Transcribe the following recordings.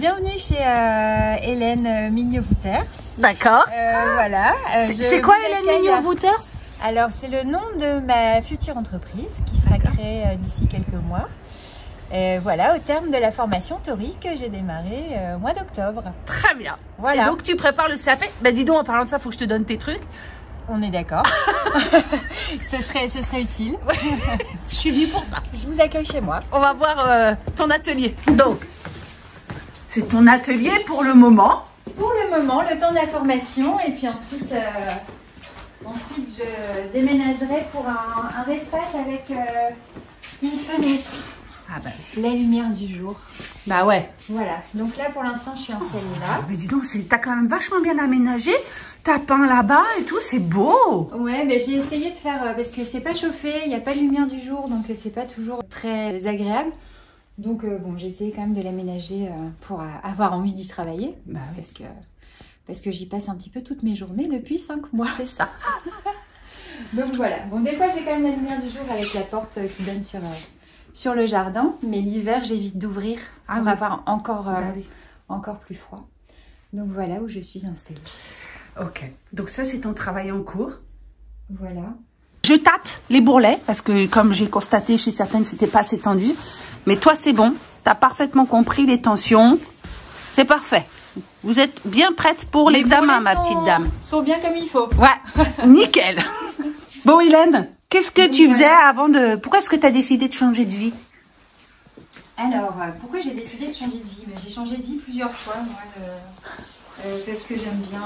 Bienvenue chez Hélène Mignot-Wouters. D'accord. Voilà. C'est quoi Hélène Mignot-Wouters? Alors, c'est le nom de ma future entreprise qui sera créée d'ici quelques mois. Voilà, au terme de la formation Tori que j'ai démarrée au mois d'octobre. Très bien. Voilà. Et donc, tu prépares le CAP. Ben, dis donc, en parlant de ça, il faut que je te donne tes trucs. On est d'accord. ce serait utile. Je suis venue pour ça. Je vous accueille chez moi. On va voir ton atelier. Donc, c'est ton atelier pour le moment. Pour le moment, le temps de la formation. Et puis ensuite, je déménagerai pour un espace avec une fenêtre. Ah bah oui. La lumière du jour. Bah ouais. Voilà. Donc là, pour l'instant, je suis installée là. Mais dis donc, t'as quand même vachement bien aménagé. T'as peint là-bas et tout, c'est beau. Ouais, mais j'ai essayé de faire, parce que c'est pas chauffé, il n'y a pas de lumière du jour, donc c'est pas toujours très agréable. Donc bon, j'ai essayé quand même de l'aménager pour avoir envie d'y travailler. Bah oui. Parce que j'y passe un petit peu toutes mes journées depuis 5 mois. C'est ça. Donc voilà. Bon, des fois, j'ai quand même la lumière du jour avec la porte qui donne sur le jardin, mais l'hiver, j'évite d'ouvrir pour avoir encore plus froid. Donc voilà où je suis installée. Ok, donc ça c'est ton travail en cours. Voilà. Je tâte les bourrelets parce que comme j'ai constaté chez certaines c'était pas assez tendu. Mais toi c'est bon, tu as parfaitement compris les tensions. C'est parfait. Vous êtes bien prête pour l'examen ma petite dame. Sont bien comme il faut. Ouais, nickel. Bon Hélène, qu'est-ce que tu faisais avant de... Pourquoi est-ce que tu as décidé de changer de vie? Alors, pourquoi j'ai décidé de changer de vie? J'ai changé de vie plusieurs fois, moi. Parce que j'aime bien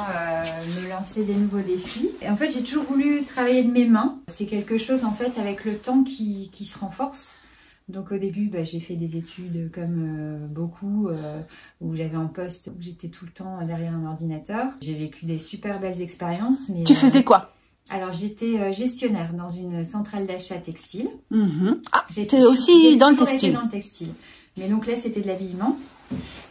me lancer des nouveaux défis. Et en fait, j'ai toujours voulu travailler de mes mains. C'est quelque chose, en fait, avec le temps qui se renforce. Donc au début, j'ai fait des études comme beaucoup, où j'avais un poste où j'étais tout le temps derrière un ordinateur. J'ai vécu des super belles expériences. Mais, tu faisais quoi? Alors j'étais gestionnaire dans une centrale d'achat textile. Ah, j'étais aussi dans le textile. Dans le textile. Mais donc là, c'était de l'habillement.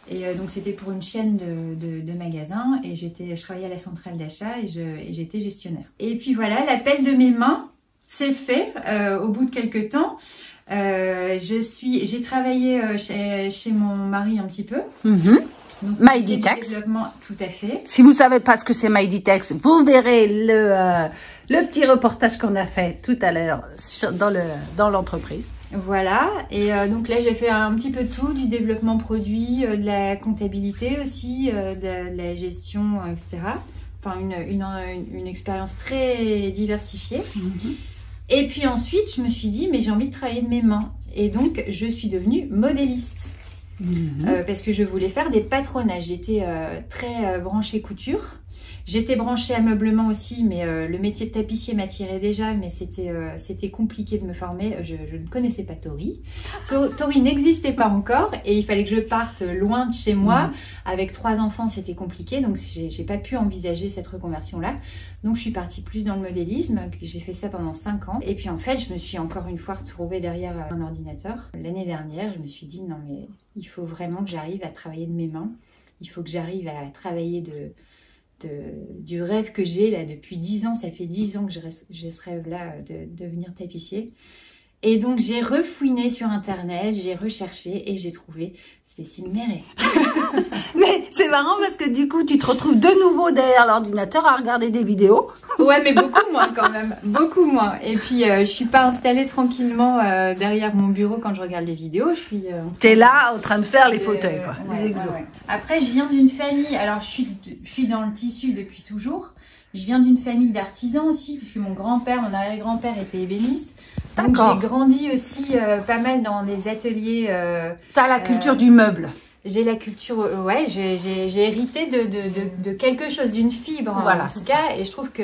Et donc c'était pour une chaîne de magasins et je travaillais à la centrale d'achat et j'étais gestionnaire. Et puis voilà, l'appel de mes mains s'est fait au bout de quelques temps. J'ai travaillé chez mon mari un petit peu. Donc, Maïditex. Tout à fait. Si vous ne savez pas ce que c'est Maïditex, vous verrez le petit reportage qu'on a fait tout à l'heure dans l'entreprise. Voilà, et donc là j'ai fait un petit peu de tout, du développement produit, de la comptabilité aussi, de la gestion, etc. Enfin une expérience très diversifiée. Et puis ensuite je me suis dit mais j'ai envie de travailler de mes mains. Et donc je suis devenue modéliste. Parce que je voulais faire des patronages. J'étais très branchée couture. J'étais branchée ameublement aussi, mais le métier de tapissier m'attirait déjà, mais c'était compliqué de me former. Je ne connaissais pas Tori. Tori n'existait pas encore et il fallait que je parte loin de chez moi. Avec 3 enfants, c'était compliqué, donc j'ai pas pu envisager cette reconversion-là. Donc je suis partie plus dans le modélisme. J'ai fait ça pendant 5 ans. Et puis en fait, je me suis encore une fois retrouvée derrière un ordinateur. L'année dernière, je me suis dit non mais il faut vraiment que j'arrive à travailler de mes mains. Il faut que j'arrive à travailler du rêve que j'ai là depuis 10 ans. Ça fait 10 ans que j'ai ce rêve-là de devenir tapissier. Et donc j'ai refouiné sur internet, j'ai recherché et j'ai trouvé Cécile Méret. Mais c'est marrant parce que du coup tu te retrouves de nouveau derrière l'ordinateur à regarder des vidéos. Ouais, mais beaucoup moins quand même, beaucoup moins. Et puis je suis pas installée tranquillement derrière mon bureau quand je regarde les vidéos. T'es là en train de faire les fauteuils, quoi. Ouais, les exos. Ouais. Après, je viens d'une famille. Alors je suis dans le tissu depuis toujours. Je viens d'une famille d'artisans aussi, puisque mon grand-père, mon arrière-grand-père était ébéniste. Donc j'ai grandi aussi pas mal dans des ateliers. T'as la culture du meuble. J'ai la culture, ouais, j'ai hérité de quelque chose, d'une fibre voilà, en tout cas. Et je trouve que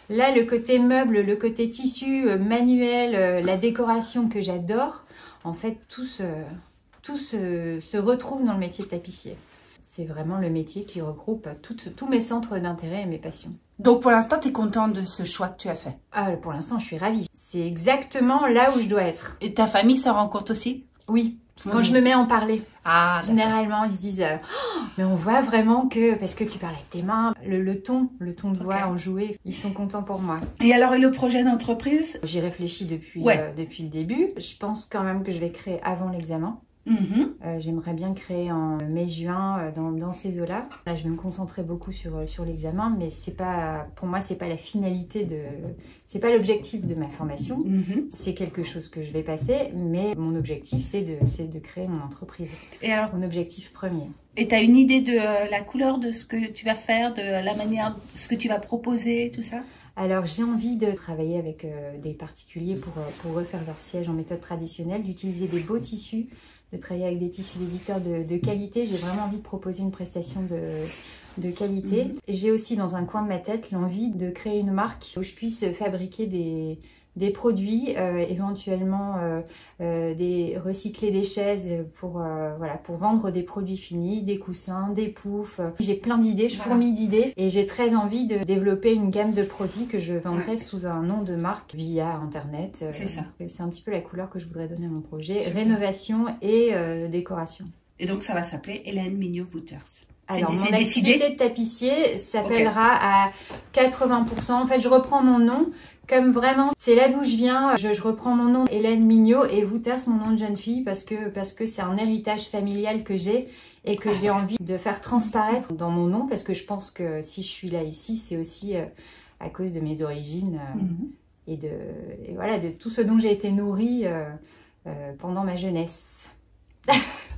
là, le côté meuble, le côté tissu, manuel, la décoration que j'adore, en fait, tout se retrouve dans le métier de tapissier. C'est vraiment le métier qui regroupe tous mes centres d'intérêt et mes passions. Donc pour l'instant, tu es contente de ce choix que tu as fait? Ah, pour l'instant, je suis ravie. C'est exactement là où je dois être. Et ta famille s'en rend compte aussi? Oui. Quand je me mets à en parler, généralement ils se disent oh, mais on voit vraiment que, parce que tu parles avec tes mains, le ton de voix enjoué, ils sont contents pour moi. Et alors, et le projet d'entreprise? J'y réfléchis depuis le début. Je pense quand même que je vais créer avant l'examen. J'aimerais bien créer en mai-juin dans ces eaux-là. Là, je vais me concentrer beaucoup sur l'examen, mais c'est pas, pour moi, c'est pas la finalité c'est pas l'objectif de ma formation. C'est quelque chose que je vais passer, mais mon objectif, c'est de créer mon entreprise. Et alors, mon objectif premier. Et tu as une idée de la couleur de ce que tu vas faire, de la manière, de ce que tu vas proposer, tout ça? Alors, j'ai envie de travailler avec des particuliers pour refaire leur siège en méthode traditionnelle, d'utiliser des beaux tissus, de travailler avec des tissus d'éditeurs de qualité. J'ai vraiment envie de proposer une prestation de qualité. J'ai aussi dans un coin de ma tête l'envie de créer une marque où je puisse fabriquer des produits, éventuellement recycler des chaises pour vendre des produits finis, des coussins, des poufs. J'ai plein d'idées, je fourmille d'idées et j'ai très envie de développer une gamme de produits que je vendrai sous un nom de marque via internet. C'est ça. C'est un petit peu la couleur que je voudrais donner à mon projet. Super. Rénovation et décoration. Et donc ça va s'appeler Hélène Mignot-Wouters. Alors, mon activité de tapissier s'appellera à 80%. En fait, je reprends mon nom comme vraiment, c'est là d'où je viens. Je reprends mon nom, Hélène Mignot, et Wouters, mon nom de jeune fille, parce que c'est un héritage familial que j'ai et que j'ai envie de faire transparaître dans mon nom, parce que je pense que si je suis là ici, c'est aussi à cause de mes origines et voilà, de tout ce dont j'ai été nourrie pendant ma jeunesse.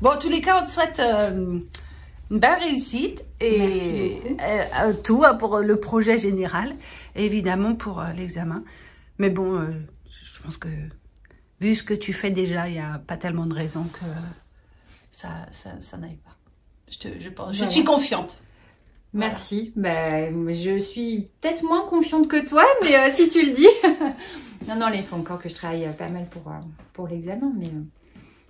Bon, en tous les cas, on te souhaite une belle réussite et tout pour le projet général et évidemment pour l'examen. Mais bon, je pense que vu ce que tu fais déjà, il n'y a pas tellement de raisons que ça n'aille pas. Je suis confiante. Merci. Voilà. Je suis peut-être moins confiante que toi, mais si tu le dis. Non, il faut encore que je travaille pas mal pour l'examen,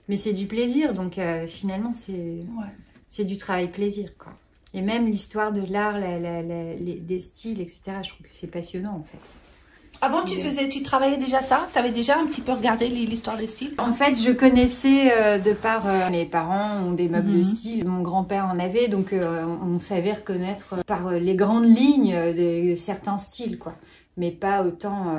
mais c'est du plaisir. Donc finalement, c'est du travail plaisir, quoi. Et même l'histoire de l'art, des styles, etc. Je trouve que c'est passionnant, en fait. Avant, tu travaillais déjà ça? Tu avais déjà un petit peu regardé l'histoire des styles? En fait, je connaissais de par mes parents ont des meubles de style. Mon grand-père en avait, donc on savait reconnaître par les grandes lignes de certains styles, quoi. Mais pas autant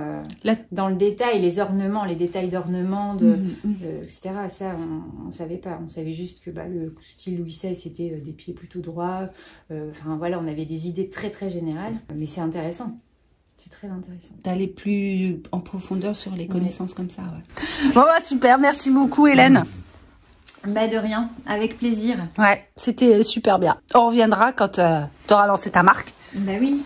dans le détail, les ornements, les détails d'ornements, etc. Ça, on ne savait pas. On savait juste que le style Louis XVI, c'était des pieds plutôt droits. Enfin, voilà, on avait des idées très, très générales. Mais c'est intéressant. C'est très intéressant. D'aller plus en profondeur sur les connaissances comme ça, ouais. Bon, super. Merci beaucoup, Hélène. De rien. Avec plaisir. Ouais, c'était super bien. On reviendra quand tu auras lancé ta marque. Oui.